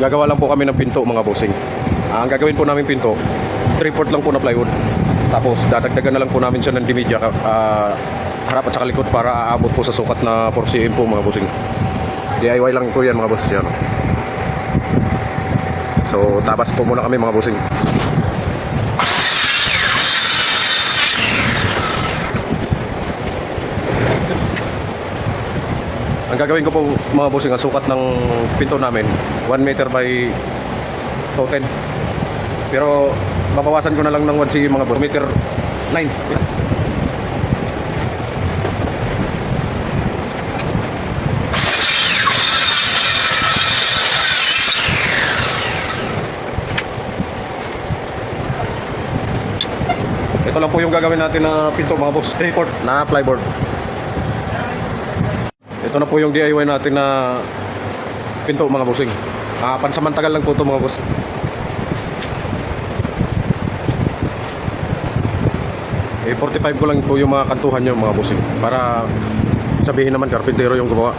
Gagawa lang po kami ng pinto mga bossing. Ang gagawin po namin pinto, 3/4 lang po na plywood. Tapos dadagdagan na lang po namin siya ng dimidya harap at saka likod para aabot po sa sukat na 4 cm po mga bossing. DIY lang po yan mga boss yan. So tabas po muna kami mga bossing. Ang gagawin ko po mga bossing, ang sukat ng pinto namin 1 meter by 210. Pero babawasan ko na lang ng 1 cm mga boss, meter 9. Ito lang po yung gagawin natin na pinto mga boss, 3/4 na plyboard. Ito na po yung DIY natin na pinto mga bossing. Pansamantagal lang po ito mga boss. 45 ko lang po yung mga kantuhan nyo mga bossing, para sabihin naman karpintero yung gumawa.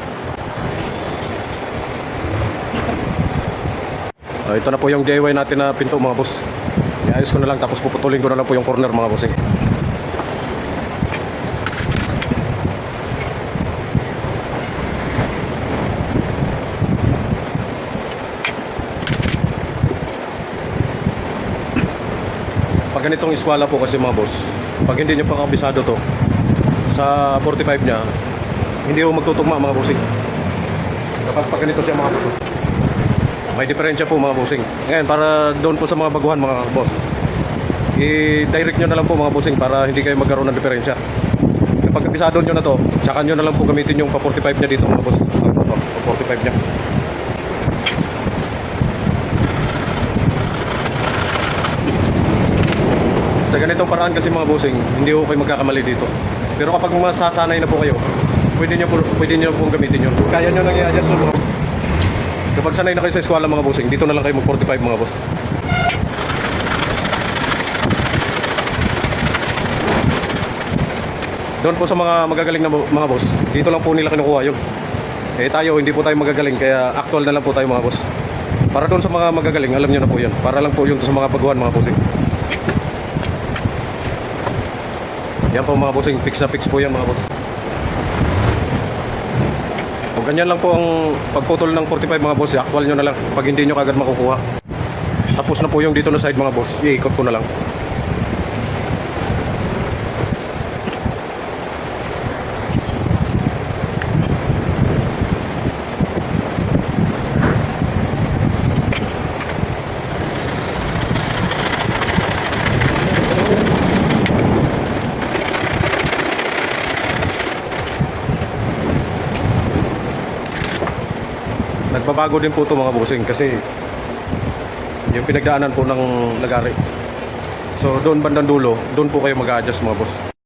Ito na po yung DIY natin na pinto mga boss. Iayos ko na lang, tapos puputulin ko na lang po yung corner mga bossing. Pag ganitong eskwala po kasi mga boss, pag hindi nyo pa kabisado to sa 45 nya, hindi ko magtutugma mga bossing. Kapag pag ganito siya mga boss, may diferensya po mga bossing. Ngayon, para doon po sa mga baguhan mga boss, i-direct nyo na lang po mga bossing para hindi kayo magkaroon ng diferensya. Kapag kabisado nyo na to, tsaka nyo na lang po gamitin yung pa 45 nya dito mga boss. Pa 45 nya. Sa ganitong paraan kasi mga bossing, hindi ko kayo magkakamali dito. Pero kapag masasanay na po kayo, pwede nyo po gamitin yun. Kaya nyo nang i-adjust mo. Kapag sanay na kayo sa eskwela mga bossing, dito na lang kayo mag 45 mga boss. Doon po sa mga magagaling na mga boss, dito lang po nila kinukuha yun. Tayo, hindi po tayo magagaling, kaya actual na lang po tayo mga boss. Para doon sa mga magagaling, alam nyo na po yun. Para lang po yun sa mga baguhan mga bossing. Yan po mga bossing, fix na fix po yan mga boss. O ganyan lang po ang pagputol ng 45 mga boss, actual nyo na lang pag hindi nyo kagad makukuha. Tapos na po yung dito na side mga boss, iikot ko na lang. Nagbabago din po ito mga bossing kasi yung pinagdaanan po ng lagari. So doon bandang dulo, doon po kayo mag-a-adjust mga boss.